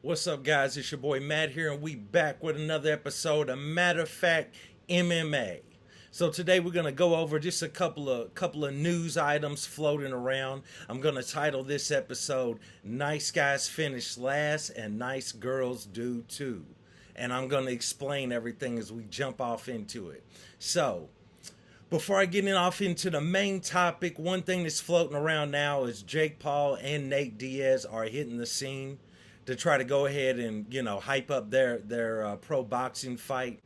What's up, guys? It's your boy Matt here, and we back with another episode of Matter of Fact MMA. So today we're gonna go over just a couple of news items floating around. I'm gonna title this episode "Nice Guys Finish Last and Nice Girls Do Too," and I'm gonna explain everything as we jump off into it. So before I get off into the main topic, one thing that's floating around now is Jake Paul and Nate Diaz are hitting the scene to try to go ahead and hype up their pro boxing fight.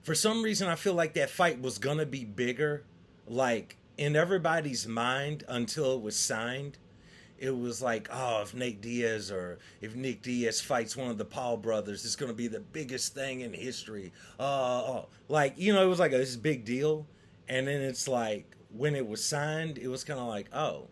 For some reason, I feel like that fight was gonna be bigger, like in everybody's mind until it was signed. It was like, oh, if Nate Diaz or if Nick Diaz fights one of the Paul brothers, it's gonna be the biggest thing in history. It was like this big deal, and then it's like when it was signed, it was kind of like, oh,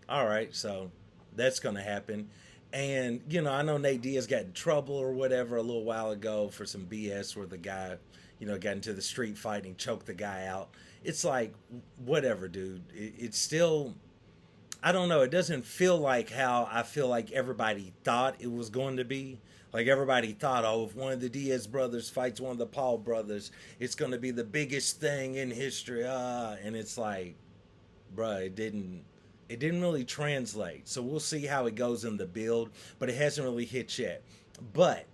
all right, so that's gonna happen. And I know Nate Diaz got in trouble or whatever a little while ago for some BS where the guy, got into the street fight and choked the guy out. It's like, whatever, dude. It's still, I don't know. It doesn't feel like how I feel like everybody thought it was going to be. Like everybody thought, oh, if one of the Diaz brothers fights one of the Paul brothers, it's going to be the biggest thing in history. And it's like, bruh, it didn't really translate. So we'll see how it goes in the build, but it hasn't really hit yet. But,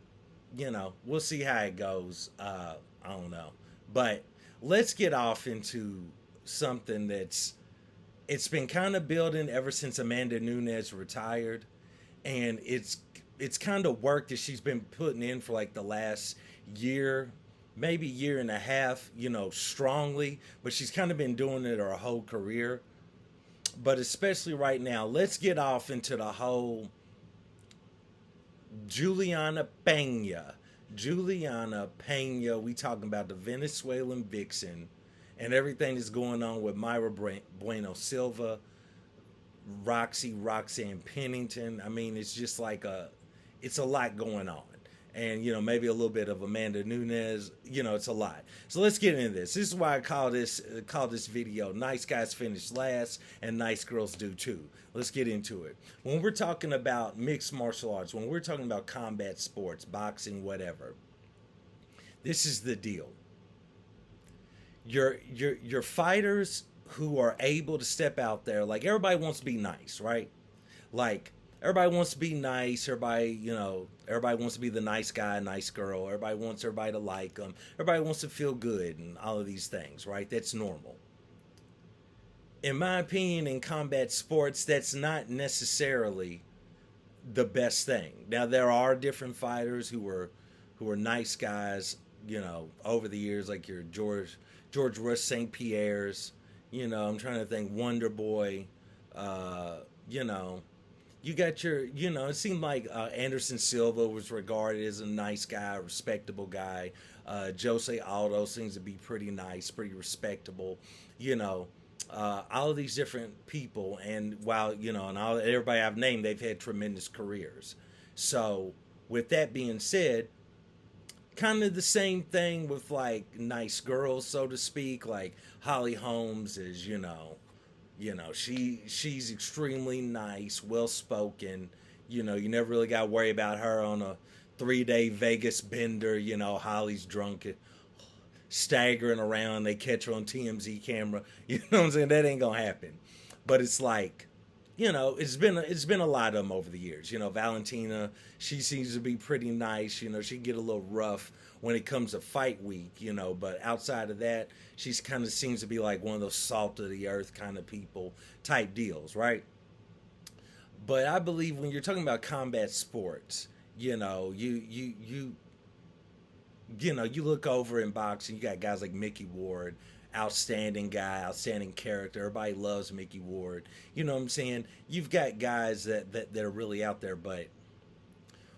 we'll see how it goes. I don't know. But let's get off into something it's been kind of building ever since Amanda Nunes retired. And it's kind of work that she's been putting in for like the last year, maybe year and a half, strongly. But she's kind of been doing it her whole career. But especially right now, let's get off into the whole Julianna Peña. Julianna Peña, we talking about the Venezuelan vixen and everything that's going on with Mayra Bueno, Silva, Roxanne Pennington. I mean, it's just like it's a lot going on. And, maybe a little bit of Amanda Nunes, it's a lot. So let's get into this. This is why I call this video Nice Guys Finish Last and Nice Girls Do Too. Let's get into it. When we're talking about mixed martial arts, when we're talking about combat sports, boxing, whatever, this is the deal. Your fighters who are able to step out there, like everybody wants to be nice, right? Like, everybody wants to be nice. Everybody wants to be the nice guy, nice girl. Everybody wants everybody to like them. Everybody wants to feel good and all of these things, right? That's normal. In my opinion, in combat sports, that's not necessarily the best thing. Now, there are different fighters who are nice guys, over the years, like your George Rush St. Pierre's. I'm trying to think, Wonder Boy, you got your, it seemed like Anderson Silva was regarded as a nice guy, a respectable guy. Jose Aldo seems to be pretty nice, pretty respectable. All of these different people, and while, and everybody I've named, they've had tremendous careers. So, with that being said, kind of the same thing with like nice girls, so to speak. Like Holly Holmes is, she's extremely nice, well spoken. You never really got to worry about her on a 3-day Vegas bender. Holly's drunk, staggering around. They catch her on TMZ camera. You know what I'm saying? That ain't gonna happen. But it's like, it's been a lot of them over the years. Valentina, she seems to be pretty nice. She can get a little rough when it comes to fight week. But outside of that, she's kind of seems to be like one of those salt of the earth kind of people type deals, right? But I believe when you're talking about combat sports, you look over in boxing, you got guys like Mickey Ward. Outstanding guy, outstanding character. Everybody loves Mickey Ward. You know what I'm saying? You've got guys that are really out there, but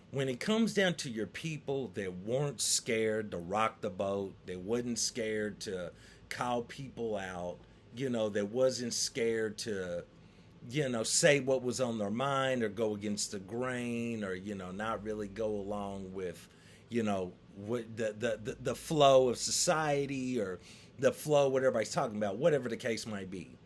when it comes down to your people that weren't scared to rock the boat, that wasn't scared to call people out, that wasn't scared to, say what was on their mind or go against the grain or, not really go along with, what the flow of society or the flow, what everybody's talking about, whatever the case might be.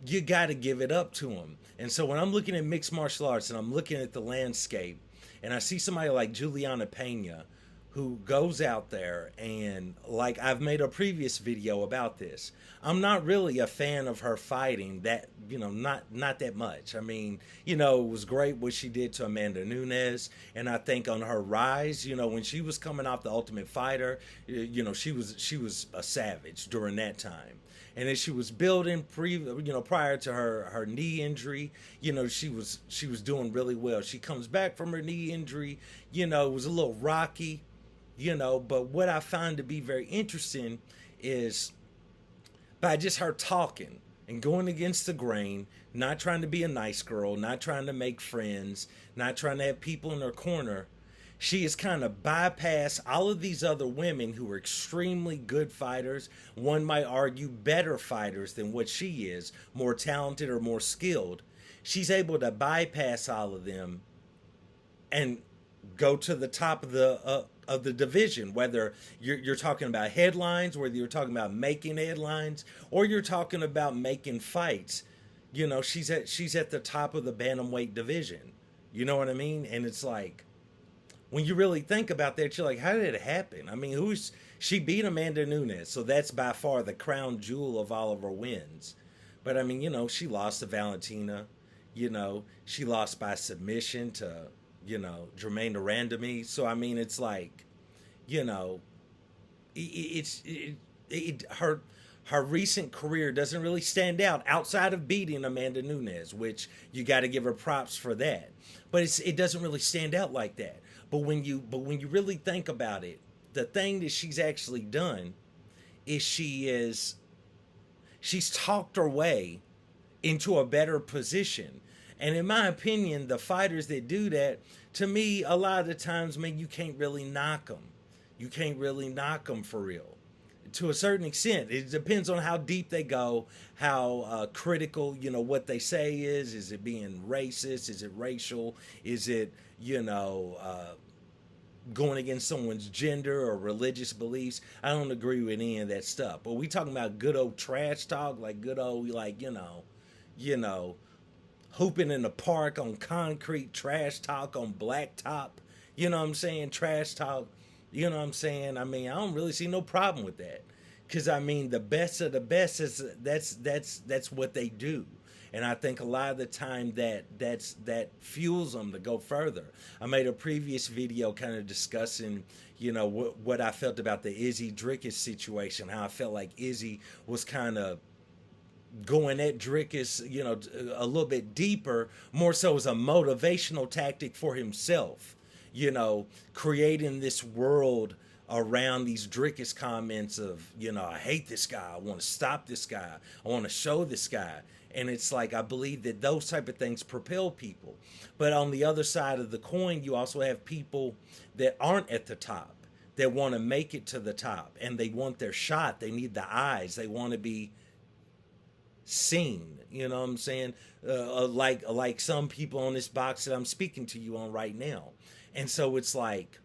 you got to give it up to him. And so when I'm looking at mixed martial arts and I'm looking at the landscape and I see somebody like Julianna Peña who goes out there and, like, I've made a previous video about this. I'm not really a fan of her fighting that, not that much. I mean, it was great what she did to Amanda Nunes, and I think on her rise, when she was coming off the Ultimate Fighter, she was a savage during that time. And as she was building prior to her knee injury, she was doing really well. She comes back from her knee injury, it was a little rocky, but what I find to be very interesting is by just her talking and going against the grain, not trying to be a nice girl, not trying to make friends, not trying to have people in her corner, she has kind of bypassed all of these other women who are extremely good fighters. One might argue better fighters than what she is, more talented or more skilled. She's able to bypass all of them and go to the top of the division, whether you're talking about headlines, whether you're talking about making headlines, or you're talking about making fights. She's at the top of the bantamweight division. You know what I mean? And it's like, when you really think about that, you're like, how did it happen? I mean, she beat Amanda Nunes, so that's by far the crown jewel of all of her wins. But I mean, she lost to Valentina. She lost by submission to, Jermaine Durandamy. So I mean, it's like, her recent career doesn't really stand out outside of beating Amanda Nunes, which you got to give her props for that. But it doesn't really stand out like that. But when you really think about it, the thing that she's actually done is she's talked her way into a better position. And in my opinion, the fighters that do that, to me, a lot of the times, man, you can't really knock them. You can't really knock them for real. To a certain extent, it depends on how deep they go, how critical, what they say is. Is it being racist? Is it racial? Is it, going against someone's gender or religious beliefs? I don't agree with any of that stuff. But we talking about good old trash talk, like good old, hooping in the park on concrete, trash talk on blacktop. You know what I'm saying? Trash talk. You know what I'm saying? I mean, I don't really see no problem with that. Because, I mean, the best of the best, that's what they do. And I think a lot of the time that fuels them to go further. I made a previous video kind of discussing, what I felt about the Izzy Drickus situation, how I felt like Izzy was kind of going at Drickus, a little bit deeper, more so as a motivational tactic for himself, creating this world around these Drickus comments of, I hate this guy, I want to stop this guy, I want to show this guy. And it's like, I believe that those type of things propel people. But on the other side of the coin, you also have people that aren't at the top, that want to make it to the top, and they want their shot. They need the eyes. They want to be seen. You know what I'm saying? Like some people on this box that I'm speaking to you on right now. And so it's like,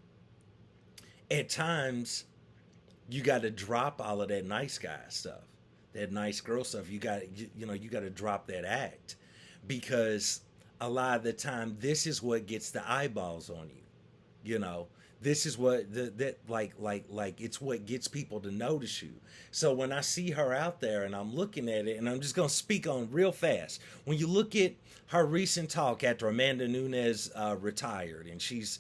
at times, you got to drop all of that nice guy stuff. That nice girl stuff, you got to drop that act, because a lot of the time this is what gets the eyeballs on you. This is what it's what gets people to notice you. So when I see her out there and I'm looking at it, and I'm just gonna speak on real fast. When you look at her recent talk after Amanda Nunes retired, and she's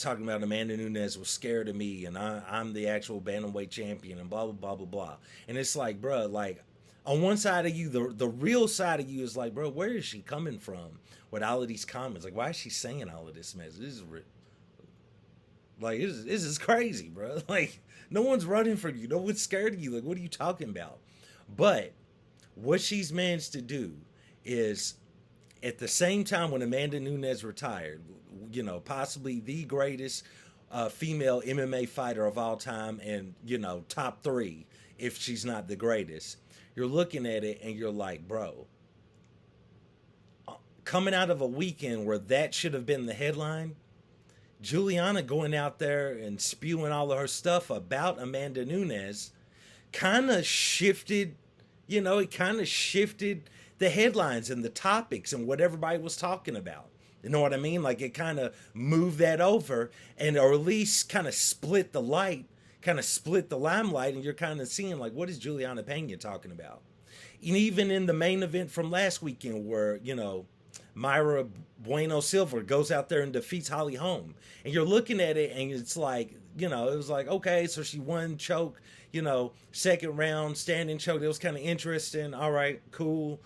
talking about Amanda Nunes was scared of me, and I'm the actual bantamweight champion, and blah blah blah blah blah. And it's like, bro, like on one side of you, the real side of you is like, bro, where is she coming from with all of these comments? Like, why is she saying all of this mess? This is crazy, bro. Like, no one's running for you. No one's scared of you. Like, what are you talking about? But what she's managed to do is, at the same time when Amanda Nunes retired, possibly the greatest female MMA fighter of all time, and, top 3, if she's not the greatest, you're looking at it and you're like, bro, coming out of a weekend where that should have been the headline, Julianna going out there and spewing all of her stuff about Amanda Nunes kind of shifted, it kind of shifted the headlines and the topics and what everybody was talking about. You know what I mean? Like it kind of moved that over, and or at least kind of split the light, kind of split the limelight, and you're kind of seeing like, what is Julianna Peña talking about? And even in the main event from last weekend, where Mayra Bueno Silva goes out there and defeats Holly Holm, and you're looking at it, and it's like, it was like, okay, so she won choke, second round standing choke. It was kind of interesting. All right, cool,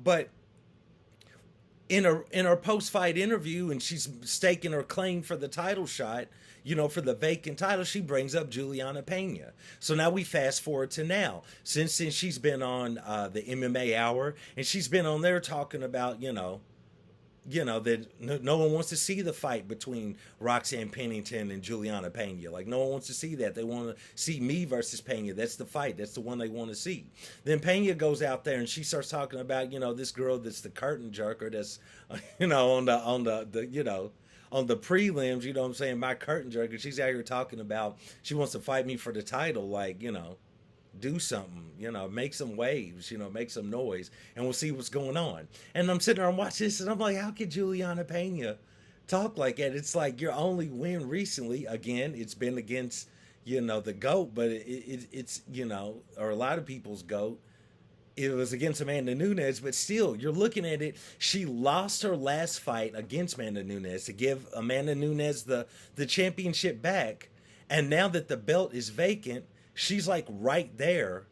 but in her post-fight interview, and she's staking her claim for the title shot, for the vacant title, she brings up Julianna Peña. So now we fast forward to now. Since she's been on the MMA Hour, and she's been on there talking about, that no one wants to see the fight between Roxanne Pennington and Julianna Peña. Like, no one wants to see that. They want to see me versus Peña. That's the fight. That's the one they want to see. Then Peña goes out there and she starts talking about, this girl that's the curtain jerker that's, on the prelims, what I'm saying, my curtain jerker. She's out here talking about she wants to fight me for the title, like, do something, make some waves, make some noise, and we'll see what's going on. And I'm sitting there and watching this, and I'm like, how could Julianna Peña talk like that? It's like your only win recently, again, it's been against, the GOAT, but it's, or a lot of people's GOAT. It was against Amanda Nunes, but still, you're looking at it. She lost her last fight against Amanda Nunes to give Amanda Nunes the championship back. And now that the belt is vacant, she's like right there.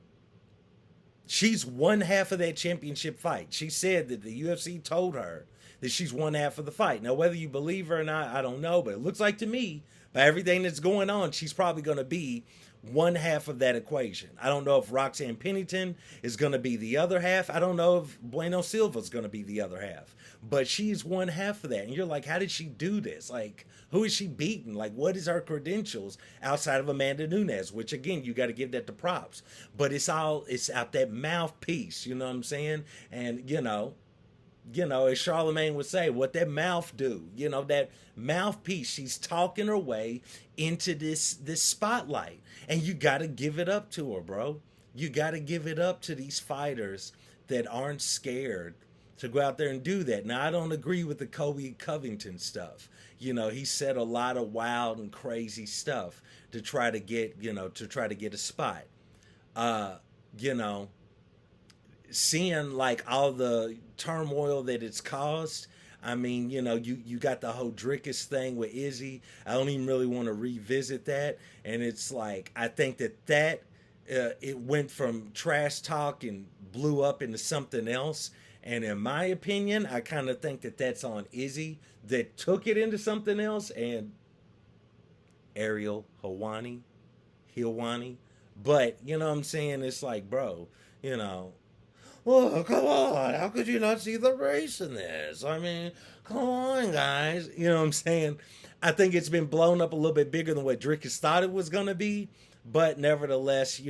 She's one half of that championship fight. She said that the UFC told her that she's one half of the fight. Now, whether you believe her or not, I don't know, but it looks like to me, by everything that's going on, she's probably going to be one half of that equation. I don't know if Roxanne Pennington is going to be the other half. I don't know if Bueno Silva is going to be the other half. But she's one half of that. And you're like, how did she do this? Like, who is she beating? Like, what is her credentials outside of Amanda Nunes? Which, again, you got to give that the props. But it's out that mouthpiece, you know what I'm saying? And, as Charlemagne would say, what that mouth do, that mouthpiece, she's talking her way into this spotlight. And you got to give it up to her, bro. You got to give it up to these fighters that aren't scared to go out there and do that. Now, I don't agree with the Kobe Covington stuff. He said a lot of wild and crazy stuff to try to get, a spot. Seeing like all the turmoil that it's caused. I mean, you got the whole Drickus thing with Izzy. I don't even really want to revisit that. And it's like, I think that it went from trash talk and blew up into something else. And in my opinion, I kind of think that that's on Izzy that took it into something else, and Ariel Helwani. But, you know what I'm saying? It's like, bro, well, come on. How could you not see the race in this? I mean, come on, guys. You know what I'm saying? I think it's been blown up a little bit bigger than what Drickus thought it was going to be. But nevertheless,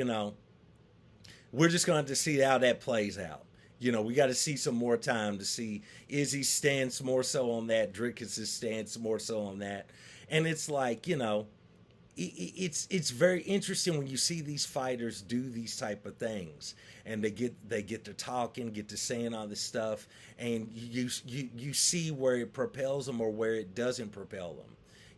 we're just going to have to see how that plays out. We got to see some more time to see Izzy's stance more so on that, Drickus' stance more so on that. And it's like, it's very interesting when you see these fighters do these type of things, and they get to talking, get to saying all this stuff, and you see where it propels them or where it doesn't propel them.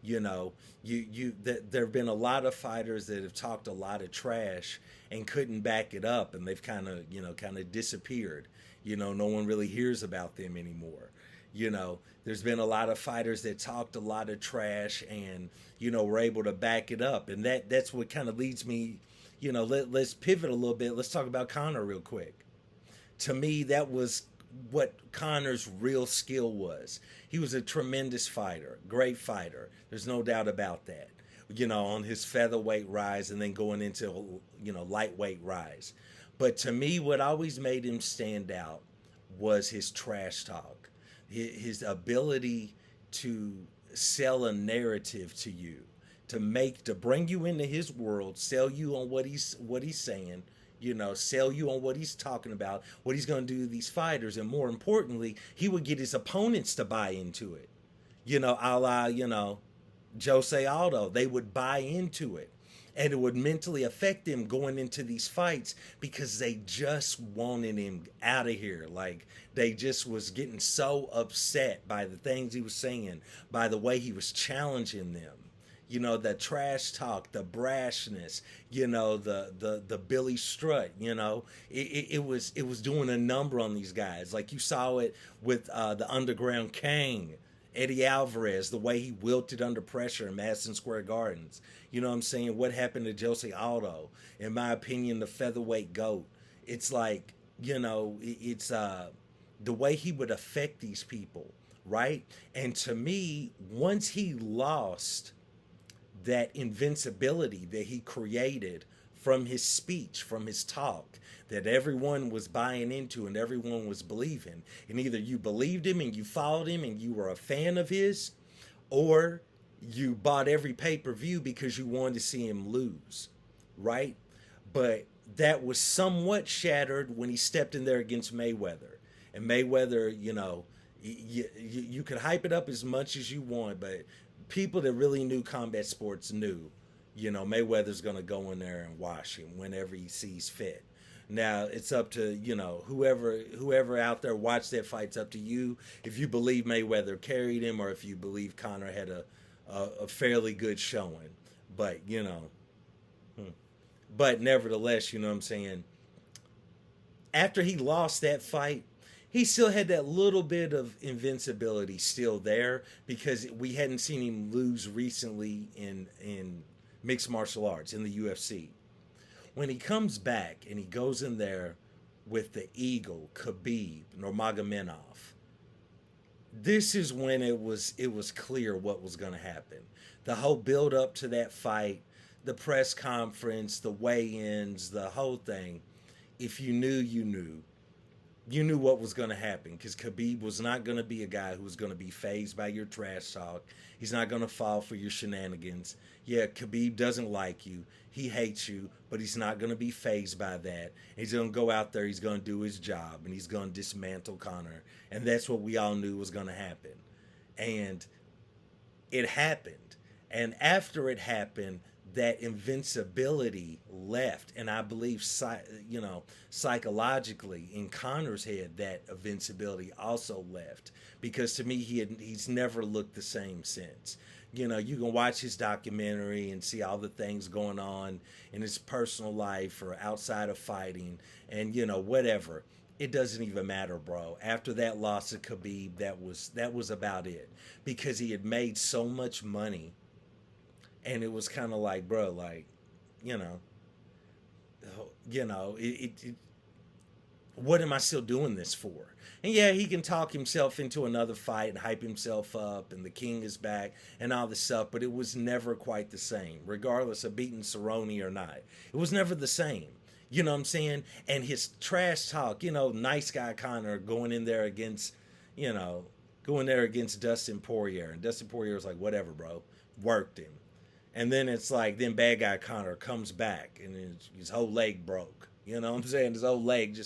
There have been a lot of fighters that have talked a lot of trash and couldn't back it up, and they've kind of disappeared. No one really hears about them anymore. There's been a lot of fighters that talked a lot of trash and, were able to back it up. And that's what kind of leads me, let's pivot a little bit. Let's talk about Conor real quick. To me, that was what Conor's real skill was. He was a tremendous fighter, great fighter. There's no doubt about that. On his featherweight rise and then going into, lightweight rise. But to me, what always made him stand out was his trash talk. His ability to sell a narrative to you, to bring you into his world, sell you on what he's saying, sell you on what he's talking about, what he's going to do to these fighters, and more importantly, he would get his opponents to buy into it. A la, Jose Aldo, they would buy into it. And it would mentally affect him going into these fights because they just wanted him out of here. Like they just was getting so upset by the things he was saying, by the way he was challenging them. You know, the trash talk, the brashness, you know, the Billy Strut, you know, it was doing a number on these guys. Like you saw it with the Underground King, Eddie Alvarez, the way he wilted under pressure in Madison Square Gardens. You know what I'm saying? What happened to Jose Aldo? In my opinion, the featherweight GOAT. It's like, you know, it's the way he would affect these people, right? And to me, once he lost that invincibility that he created from his speech, from his talk, that everyone was buying into and everyone was believing. And either you believed him and you followed him and you were a fan of his, or you bought every pay-per-view because you wanted to see him lose, right? But that was somewhat shattered when he stepped in there against Mayweather. And Mayweather, you know, you could hype it up as much as you want, but people that really knew combat sports knew, you know, Mayweather's going to go in there and wash him whenever he sees fit. Now it's up to, you know, whoever out there watched that fight. It's up to you if you believe Mayweather carried him or if you believe Conor had a fairly good showing. But you know, but nevertheless, you know what I'm saying. After he lost that fight, he still had that little bit of invincibility still there because we hadn't seen him lose recently in mixed martial arts in the UFC. When he comes back and he goes in there with the Eagle, Khabib, Nurmagomedov, this is when it was clear what was going to happen. The whole build up to that fight, the press conference, the weigh-ins, the whole thing. If you knew, you knew. You knew what was going to happen because Khabib was not going to be a guy who was going to be fazed by your trash talk. He's not going to fall for your shenanigans. Yeah, Khabib doesn't like you. He hates you, but he's not going to be fazed by that. He's going to go out there, he's going to do his job, and he's going to dismantle Conor. And that's what we all knew was going to happen. And it happened. And after it happened, that invincibility left, and I believe, you know, psychologically in Conor's head, that invincibility also left because to me he's never looked the same since. You know, you can watch his documentary and see all the things going on in his personal life or outside of fighting, and you know, whatever. It doesn't even matter, bro. After that loss to Khabib, that was about it because he had made so much money. And it was kind of like, bro, like, you know, what am I still doing this for? And yeah, he can talk himself into another fight and hype himself up and the king is back and all this stuff, but it was never quite the same, regardless of beating Cerrone or not. It was never the same. You know what I'm saying? And his trash talk, you know, nice guy Conor going in there against, you know, Dustin Poirier. And Dustin Poirier was like, whatever, bro. Worked him. And then it's like, then bad guy Conor comes back and his whole leg broke. You know what I'm saying? His whole leg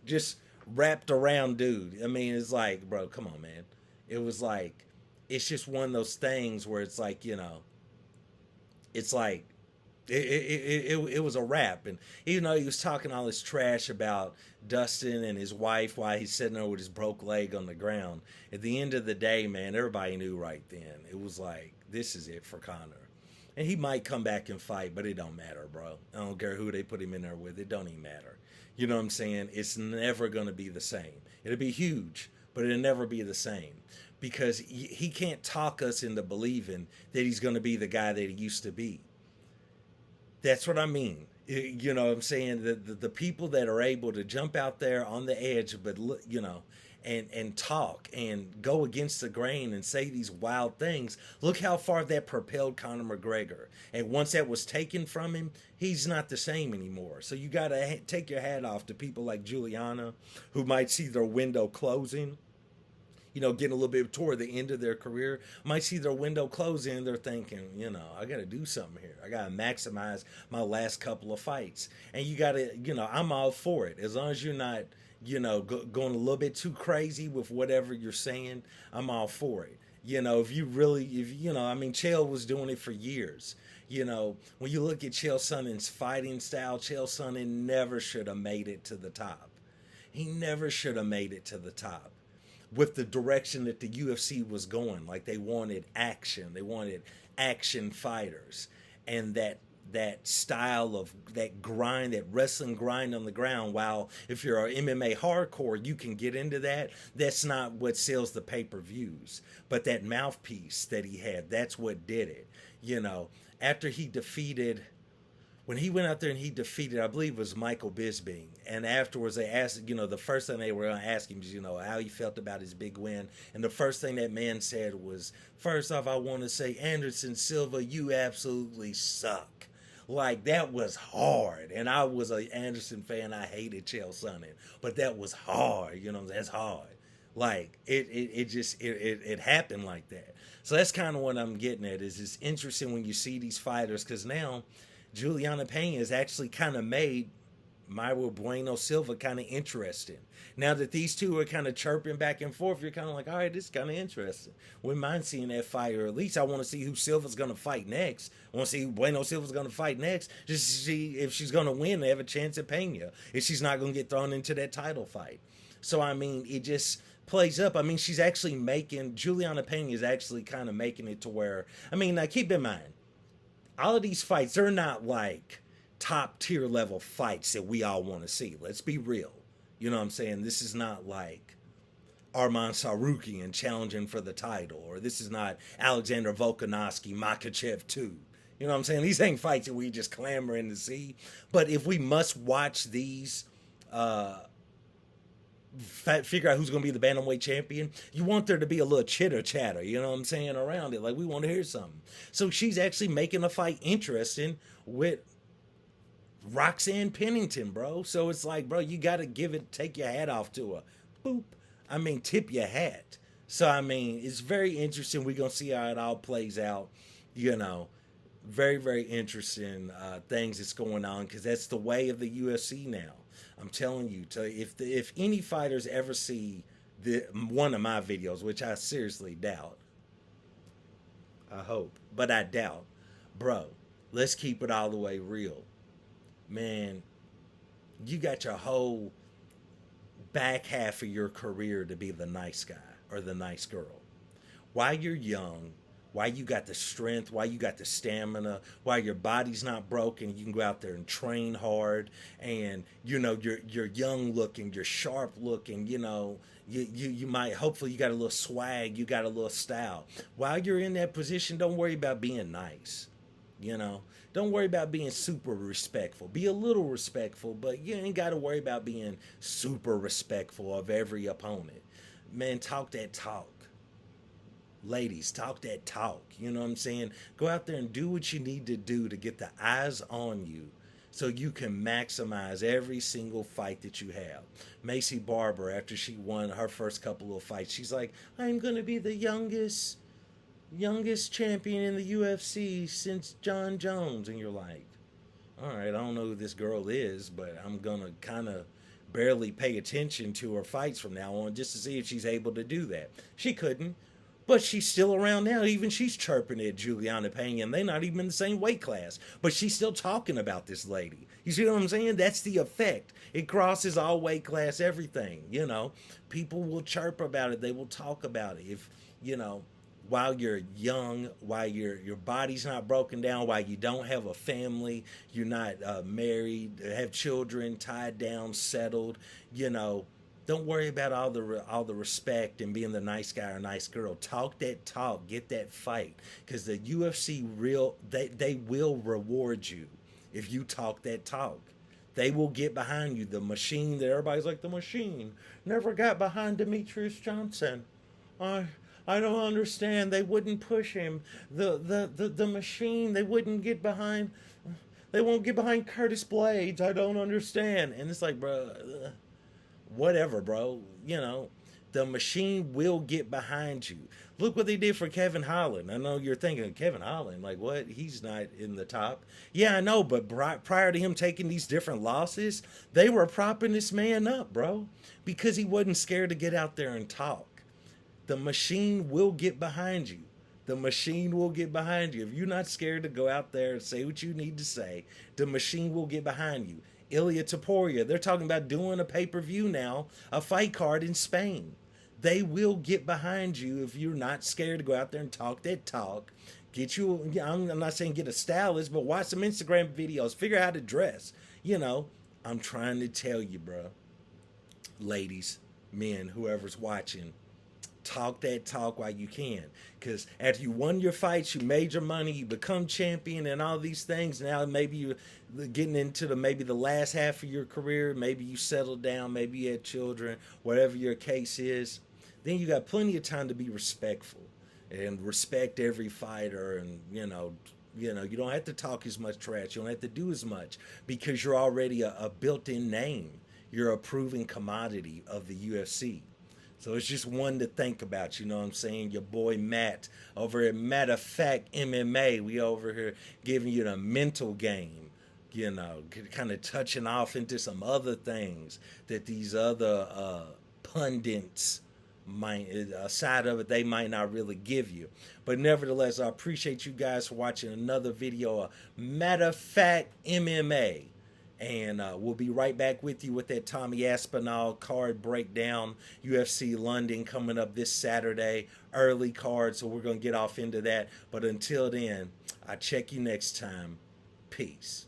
just wrapped around dude. I mean, it's like, bro, come on, man. It was like, it's just one of those things where it's like, you know, it's like, it was a wrap. And even though he was talking all this trash about Dustin and his wife while he's sitting there with his broke leg on the ground, at the end of the day, man, everybody knew right then. It was like, this is it for Conor. And he might come back and fight, but it don't matter, bro. I don't care who they put him in there with. It don't even matter. You know what I'm saying? It's never going to be the same. It'll be huge, but it'll never be the same. Because he can't talk us into believing that he's going to be the guy that he used to be. That's what I mean. You know what I'm saying? The people that are able to jump out there on the edge, but, you know, and talk and go against the grain and say these wild things. Look how far that propelled Conor McGregor. And once that was taken from him, he's not the same anymore. So you got to take your hat off to people like Julianna, who might see their window closing, you know, getting a little bit toward the end of their career, might see their window closing and they're thinking, you know, I got to do something here. I got to maximize my last couple of fights. And you got to, you know, I'm all for it. As long as you're not, you know, going a little bit too crazy with whatever you're saying, I'm all for it. If you really, if you know, I mean, Chael was doing it for years. When you look at Chael Sonnen's fighting style, Chael Sonnen never should have made it to the top. He never should have made it to the top with the direction that the UFC was going. Like they wanted action, they wanted action fighters, and that style of that grind, that wrestling grind on the ground. While if you're an MMA hardcore, you can get into that. That's not what sells the pay-per-views. But that mouthpiece that he had, that's what did it. After he defeated, when he went out there and he defeated, I believe it was Michael Bisping. And afterwards they asked, the first thing they were going to ask him is, how he felt about his big win. And the first thing that man said was, first off, I want to say, Anderson Silva, you absolutely suck. Like, that was hard. And I was an Anderson fan. I hated Chael Sonnen. But that was hard. That's hard. Like, it happened like that. So that's kind of what I'm getting at. Is it's interesting when you see these fighters, because now Julianna Peña has actually kind of made Mayra Bueno Silva kind of interesting. Now that these two are kind of chirping back and forth, you're kind of like, all right, this is kind of interesting. Wouldn't mind seeing that fight, or at least I want to see who Silva's going to fight next. I want to see who Bueno Silva's going to fight next, just to see if she's going to win, they have a chance at Peña, if she's not going to get thrown into that title fight. So, I mean, it just plays up. I mean, she's actually Julianna Peña is actually kind of making it to where, I mean, now keep in mind, all of these fights, they're not like top tier level fights that we all want to see. Let's be real. You know what I'm saying? This is not like Arman Sarukian challenging for the title, or this is not Alexander Volkanovski, Makhachev 2. You know what I'm saying? These ain't fights that we just clamoring to see. But if we must watch these, figure out who's going to be the bantamweight champion, you want there to be a little chitter chatter, you know what I'm saying, around it. Like, we want to hear something. So she's actually making a fight interesting with Roxanne Pennington, bro. So it's like, bro, you got to take your hat off to her. Boop. I mean, tip your hat. So, I mean, it's very interesting. We're going to see how it all plays out. Very, very interesting things that's going on, because that's the way of the UFC now. I'm telling you, if any fighters ever see one of my videos, which I seriously doubt, I hope, but I doubt, bro, let's keep it all the way real. Man, you got your whole back half of your career to be the nice guy or the nice girl. While you're young, while you got the strength, while you got the stamina, while your body's not broken, you can go out there and train hard, and you're young looking, you're sharp looking, you might, hopefully you got a little swag, you got a little style. While you're in that position, don't worry about being nice. Don't worry about being super respectful. Be a little respectful, but you ain't got to worry about being super respectful of every opponent. Man, talk that talk. Ladies, talk that talk. You know what I'm saying? Go out there and do what you need to do to get the eyes on you, so you can maximize every single fight that you have. Macy Barber, after she won her first couple of fights, she's like, I'm going to be the youngest champion in the UFC since John Jones. And you're like, all right, I don't know who this girl is, but I'm going to kind of barely pay attention to her fights from now on just to see if she's able to do that. She couldn't, but she's still around now. Even she's chirping at Julianna Peña, and they're not even in the same weight class, but she's still talking about this lady. You see what I'm saying? That's the effect. It crosses all weight class, everything. People will chirp about it. They will talk about it. If, while you're young, while your body's not broken down, while you don't have a family, you're not married, have children, tied down, settled, don't worry about all the respect and being the nice guy or nice girl. Talk that talk, get that fight, because the UFC they will reward you if you talk that talk. They will get behind you. The machine that everybody's like, the machine never got behind Demetrius Johnson. I don't understand. They wouldn't push him. The machine, they wouldn't get behind. They won't get behind Curtis Blades. I don't understand. And it's like, bro, whatever, bro. The machine will get behind you. Look what they did for Kevin Holland. I know you're thinking, Kevin Holland, like what? He's not in the top. Yeah, I know, but prior to him taking these different losses, they were propping this man up, bro, because he wasn't scared to get out there and talk. The machine will get behind you. The machine will get behind you. If you're not scared to go out there and say what you need to say, the machine will get behind you. Ilya Taporia, they're talking about doing a pay-per-view now, a fight card in Spain. They will get behind you if you're not scared to go out there and talk that talk. Get you, I'm not saying get a stylist, but watch some Instagram videos. Figure out how to dress. You know, I'm trying to tell you, bro. Ladies, men, whoever's watching, talk that talk while you can, because after you won your fights, you made your money, you become champion and all these things. Now maybe you're getting into maybe the last half of your career, maybe you settled down, maybe you had children, whatever your case is. Then you got plenty of time to be respectful and respect every fighter. And you don't have to talk as much trash, you don't have to do as much, because you're already a built-in name. You're a proven commodity of the UFC. So it's just one to think about, you know what I'm saying? Your boy Matt over at Matter of Fact MMA. We over here giving you the mental game, kind of touching off into some other things that these other pundits might, a side of it they might not really give you. But nevertheless, I appreciate you guys for watching another video of Matter of Fact MMA. And we'll be right back with you with that Tommy Aspinall card breakdown. UFC London coming up this Saturday. Early card, so we're going to get off into that. But until then, I'll check you next time. Peace.